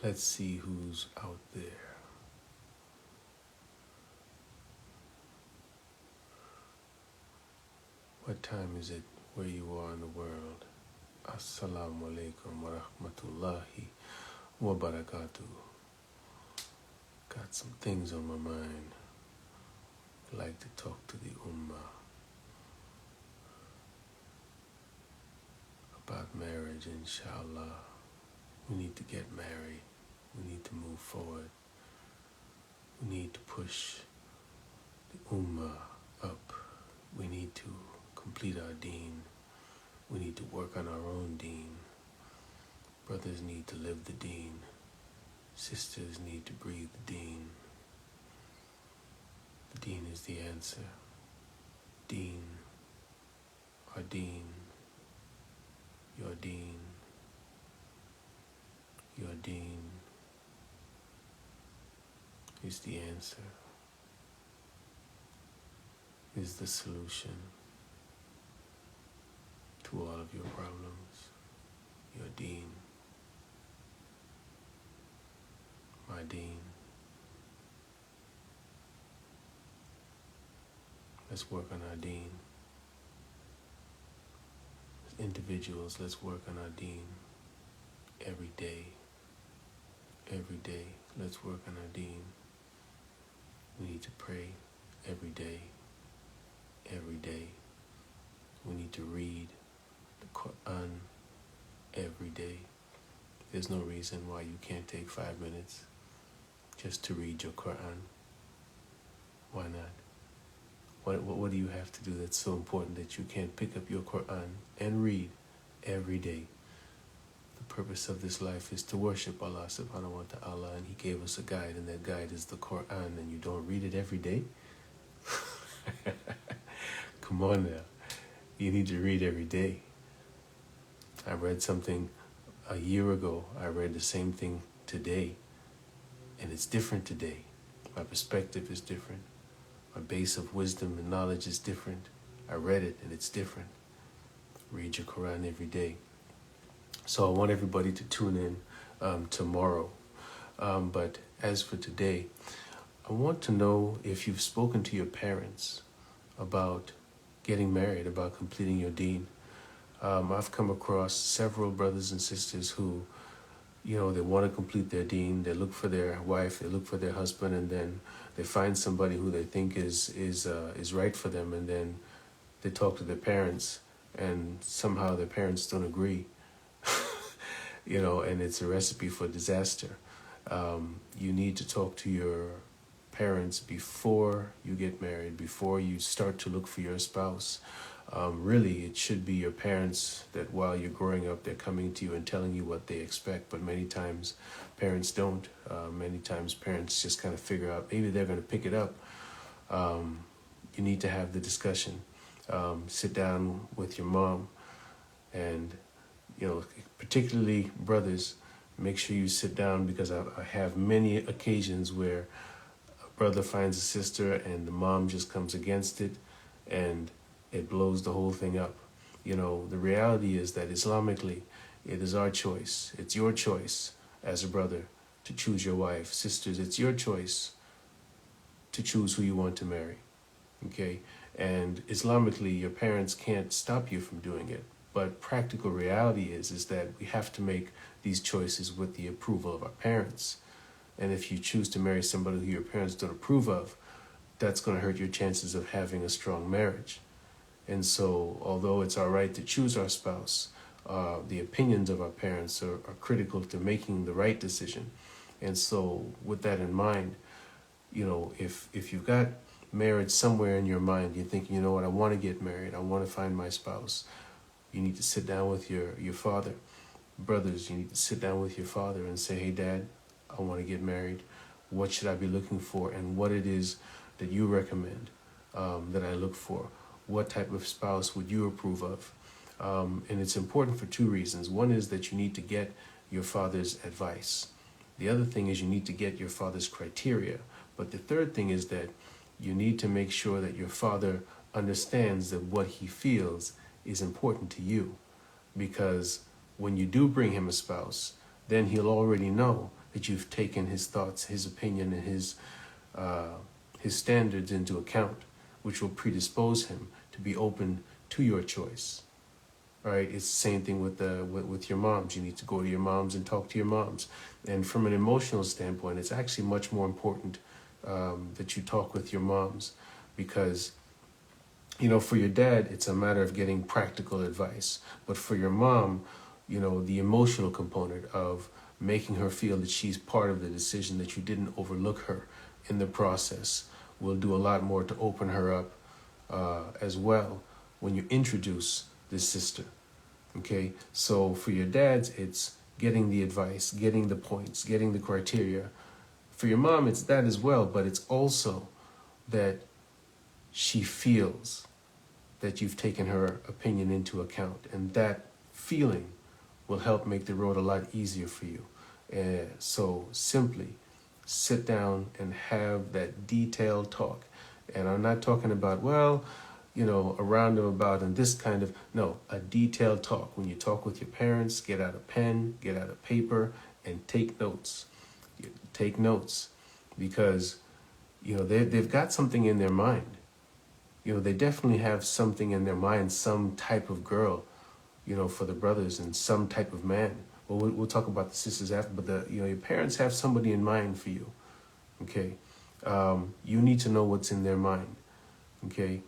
Let's see who's out there. What time is it where you are in the world? Assalamu alaikum wa rahmatullahi wa barakatuh. Got some things on my mind. I'd like to talk to the Ummah about marriage, inshallah. We need to get married. We need to move forward. We need to push the Ummah up. We need to complete our deen. We need to work on our own deen. Brothers need to live the deen. Sisters need to breathe the deen. The deen is the answer. Deen, our deen, your deen, your deen is the answer, is the solution to all of your problems. Your deen, my deen. Let's work on our deen. As individuals, let's work on our deen every day. Every day, let's work on our deen. We need to pray every day. Every day. We need to read the Quran every day. There's no reason why you can't take 5 minutes just to read your Quran. Why not? What do you have to do that's so important that you can't pick up your Quran and read every day? The purpose of this life is to worship Allah subhanahu wa ta'ala, and He gave us a guide, and that guide is the Quran, and you don't read it every day? Come on now. You need to read every day. I read something a year ago. I read the same thing today, and it's different today. My perspective is different. My base of wisdom and knowledge is different. I read it, and it's different. Read your Quran every day. So I want everybody to tune in tomorrow. But as for today, I want to know if you've spoken to your parents about getting married, about completing your deen. I've come across several brothers and sisters who, they want to complete their deen. They look for their wife, they look for their husband, and then they find somebody who they think is right for them, and then they talk to their parents, and somehow their parents don't agree. And it's a recipe for disaster. You need to talk to your parents before you get married, before you start to look for your spouse. Really, it should be your parents that while you're growing up, they're coming to you and telling you what they expect. But many times, parents don't. Many times, parents just kind of figure out maybe they're going to pick it up. You need to have the discussion. Sit down with your mom, and particularly brothers, make sure you sit down, because I have many occasions where a brother finds a sister and the mom just comes against it, and it blows the whole thing up. The reality is that Islamically, it is our choice. It's your choice as a brother to choose your wife. Sisters, it's your choice to choose who you want to marry. Okay? And Islamically, your parents can't stop you from doing it. But practical reality is that we have to make these choices with the approval of our parents. And if you choose to marry somebody who your parents don't approve of, that's going to hurt your chances of having a strong marriage. And so, although it's our right to choose our spouse, the opinions of our parents are critical to making the right decision. And so, with that in mind, if you've got marriage somewhere in your mind, you're thinking, I want to get married, I want to find my spouse, you need to sit down with your father. Brothers, you need to sit down with your father and say, hey, Dad, I want to get married. What should I be looking for? And what it is that you recommend that I look for? What type of spouse would you approve of? And it's important for two reasons. One is that you need to get your father's advice. The other thing is you need to get your father's criteria. But the third thing is that you need to make sure that your father understands that what he feels is important to you. Because when you do bring him a spouse, then he'll already know that you've taken his thoughts, his opinion, and his standards into account, which will predispose him to be open to your choice. All right, it's the same thing with your moms. You need to go to your moms and talk to your moms. And from an emotional standpoint, it's actually much more important that you talk with your moms, because for your dad, it's a matter of getting practical advice. But for your mom, the emotional component of making her feel that she's part of the decision, that you didn't overlook her in the process, will do a lot more to open her up as well when you introduce this sister. Okay, so for your dads, it's getting the advice, getting the points, getting the criteria. For your mom, it's that as well, but it's also that she feels that you've taken her opinion into account, and that feeling will help make the road a lot easier for you. So simply sit down and have that detailed talk. And I'm not talking about, a roundabout and this kind of, no, a detailed talk. When you talk with your parents, get out a pen, get out a paper, and take notes. Take notes, because, they've got something in their mind. They definitely have something in their mind, some type of girl, for the brothers, and some type of man. Well, we'll talk about the sisters after, but your parents have somebody in mind for you. Okay. You need to know what's in their mind. Okay.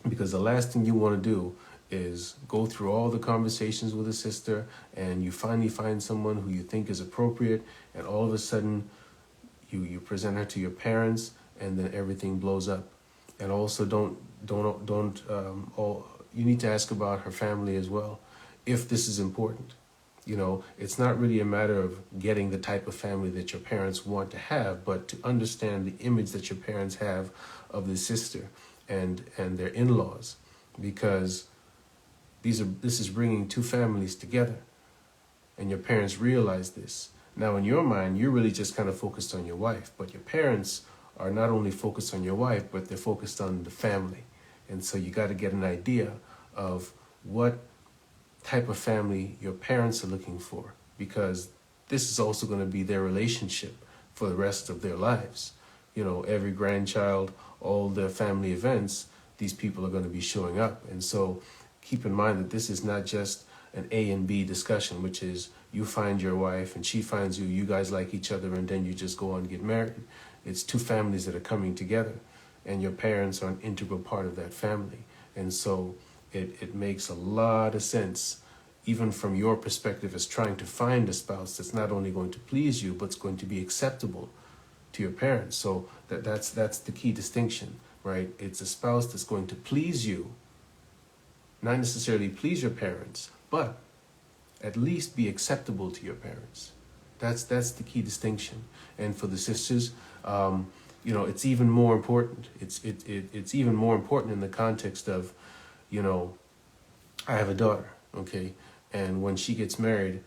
Because the last thing you want to do is go through all the conversations with a sister, and you finally find someone who you think is appropriate, and all of a sudden you present her to your parents, and then everything blows up. And also you need to ask about her family as well, if this is important. It's not really a matter of getting the type of family that your parents want to have, but to understand the image that your parents have of the sister and their in-laws, because this is bringing two families together, and your parents realize this. Now, in your mind, you're really just kind of focused on your wife, but your parents are not only focused on your wife, but they're focused on the family. And so you got to get an idea of what type of family your parents are looking for, because this is also going to be their relationship for the rest of their lives. Every grandchild, all the family events, these people are going to be showing up. And so keep in mind that this is not just an A and B discussion, which is you find your wife and she finds you, you guys like each other, and then you just go on and get married. It's two families that are coming together, and your parents are an integral part of that family. And so it makes a lot of sense, even from your perspective, as trying to find a spouse that's not only going to please you, but it's going to be acceptable to your parents. So that's the key distinction, right? It's a spouse that's going to please you, not necessarily please your parents, but at least be acceptable to your parents. That's the key distinction. And for the sisters, it's even more important. It's even more important in the context of, I have a daughter, okay, and when she gets married,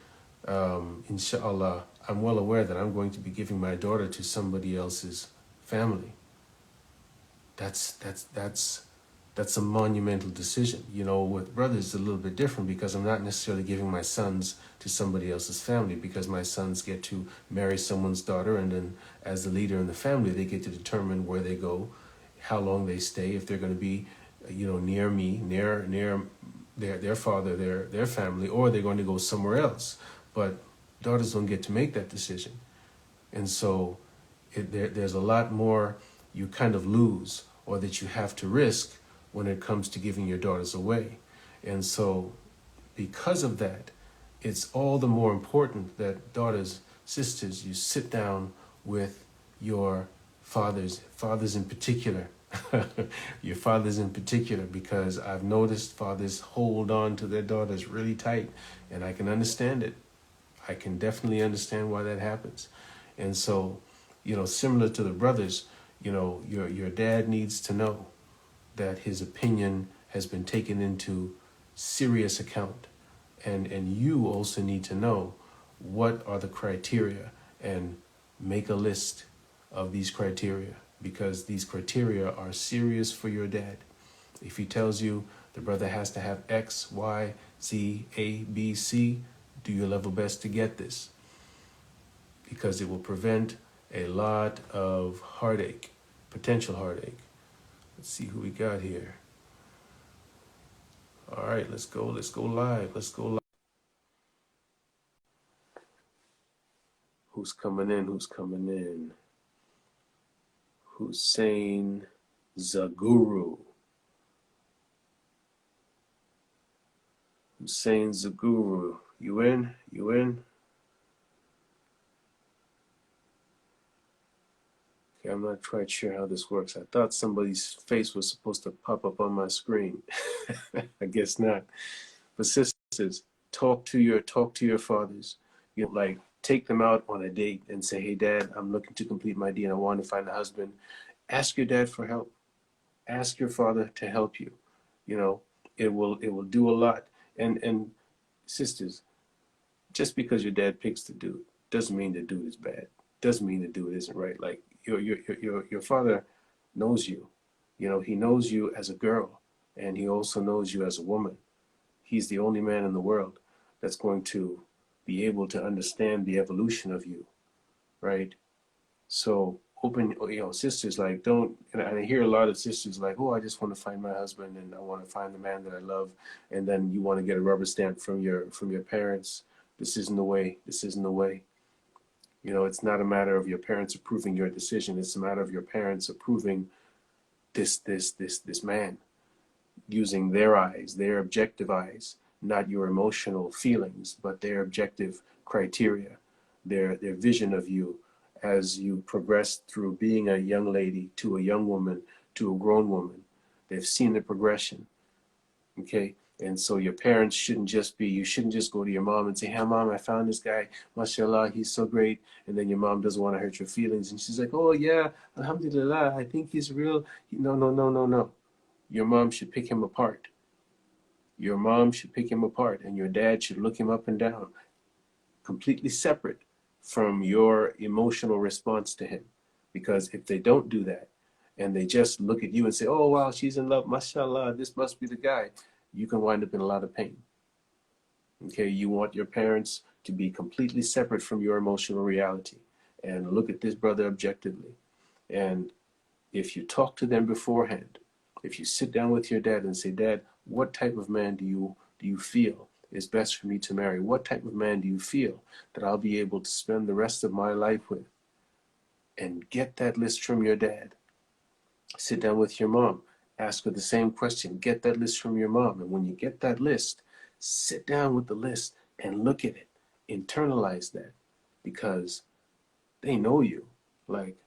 inshallah, I'm well aware that I'm going to be giving my daughter to somebody else's family. That's a monumental decision. With brothers, it's a little bit different, because I'm not necessarily giving my sons to somebody else's family, because my sons get to marry someone's daughter, and then as the leader in the family, they get to determine where they go, how long they stay, if they're going to be, near me, near their father, their family, or they're going to go somewhere else. But daughters don't get to make that decision. And so there's a lot more you kind of lose, or that you have to risk when it comes to giving your daughters away. And so because of that, it's all the more important that daughters, sisters, you sit down with your fathers in particular, your fathers in particular, because I've noticed fathers hold on to their daughters really tight, and I can understand it. I can definitely understand why that happens. And so, similar to the brothers, your dad needs to know that his opinion has been taken into serious account. And you also need to know what are the criteria, and make a list of these criteria, because these criteria are serious for your dad. If he tells you the brother has to have X, Y, Z, A, B, C, do your level best to get this. because it will prevent a lot of heartache, potential heartache. Let's see who we got here. All right, let's go. Let's go live. Let's go live. Who's coming in? Who's coming in? Hussein Zaguru. Hussein Zaguru. You in? You in? Okay, I'm not quite sure how this works. I thought somebody's face was supposed to pop up on my screen. I guess not. But sisters, talk to your fathers. You know, like take them out on a date and say, "Hey, Dad, I'm looking to complete my deed. I want to find a husband." Ask your dad for help. Ask your father to help you. You know, it will do a lot. And sisters, just because your dad picks the dude doesn't mean the dude is bad. Doesn't mean the dude isn't right. Like your father knows you. You know, he knows you as a girl, and he also knows you as a woman. He's the only man in the world that's going to be able to understand the evolution of you, right? So open, sisters, like don't, and I hear a lot of sisters like, oh, I just want to find my husband and I want to find the man that I love, and then you want to get a rubber stamp from your parents. This isn't the way. This isn't the way. You know, it's not a matter of your parents approving your decision. It's a matter of your parents approving this man, using their eyes, their objective eyes, not your emotional feelings, but their objective criteria, their vision of you as you progress through being a young lady to a young woman to a grown woman. They've seen the progression. Okay. And so your parents you shouldn't just go to your mom and say, "Hey, Mom, I found this guy. MashaAllah, he's so great." And then your mom doesn't want to hurt your feelings. And she's like, "Oh, yeah, Alhamdulillah, I think he's real." No, no, no, no, no. Your mom should pick him apart. Your mom should pick him apart, and your dad should look him up and down, completely separate from your emotional response to him. Because if they don't do that, and they just look at you and say, "Oh, wow, she's in love, mashallah, this must be the guy," you can wind up in a lot of pain. Okay, you want your parents to be completely separate from your emotional reality and look at this brother objectively. And if you talk to them beforehand, if you sit down with your dad and say, "Dad, what type of man do you feel is best for me to marry? What type of man do you feel that I'll be able to spend the rest of my life with?" And get that list from your dad. Sit down with your mom, ask her the same question, get that list from your mom. And when you get that list, sit down with the list and look at it, internalize that, because they know you. Like,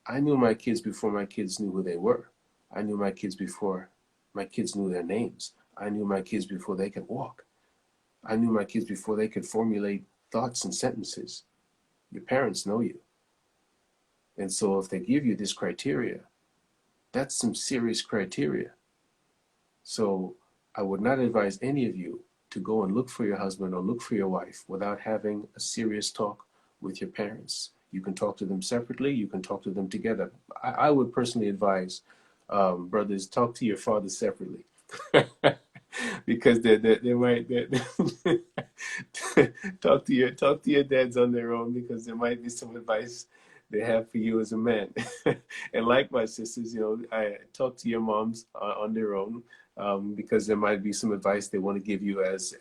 I knew my kids before my kids knew who they were. I knew my kids before my kids knew their names. I knew my kids before they could walk. I knew my kids before they could formulate thoughts and sentences. Your parents know you. And so if they give you this criteria, that's some serious criteria. So I would not advise any of you to go and look for your husband or look for your wife without having a serious talk with your parents. You can talk to them separately. You can talk to them together. I would personally advise brothers, talk to your father separately. Because they might talk to your dads on their own, because there might be some advice they have for you as a man. And likewise, sisters, I talk to your moms on their own, because there might be some advice they want to give you as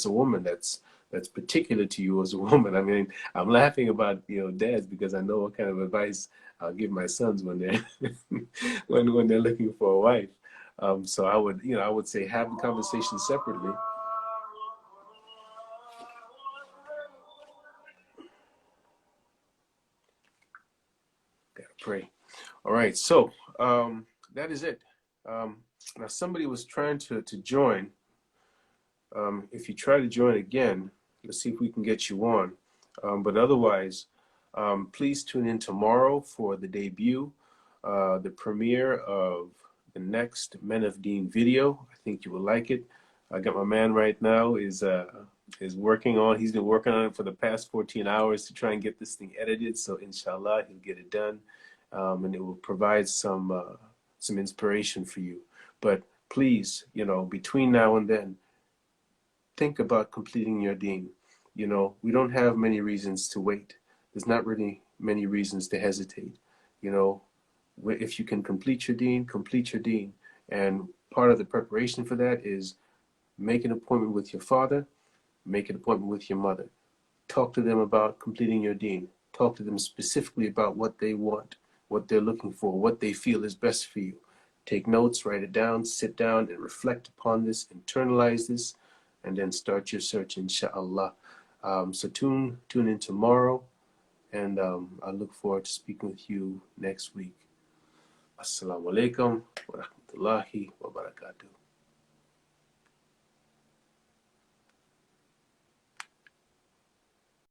a woman that's particular to you as a woman. I mean, I'm laughing about dads, because I know what kind of advice I'll give my sons when they're when they're looking for a wife. So I would say have the conversation separately. Gotta pray. All right, so that is it. Now somebody was trying to join. If you try to join again, let's see if we can get you on. But otherwise, please tune in tomorrow for the debut, the premiere of the next Men of Deen video. I think you will like it. I got my man right now is working on. He's been working on it for the past 14 hours to try and get this thing edited. So inshallah, he'll get it done, and it will provide some inspiration for you. But please, between now and then, think about completing your deen. We don't have many reasons to wait. there's not really many reasons to hesitate. You know, if you can complete your Deen, complete your Deen. And part of the preparation for that is make an appointment with your father, make an appointment with your mother. Talk to them about completing your Deen. Talk to them specifically about what they want, what they're looking for, what they feel is best for you. Take notes, write it down, sit down and reflect upon this, internalize this, and then start your search, inshallah. So tune in tomorrow, and I look forward to speaking with you next week. Assalamu alaikum wa rahmatullahi wa barakatuh.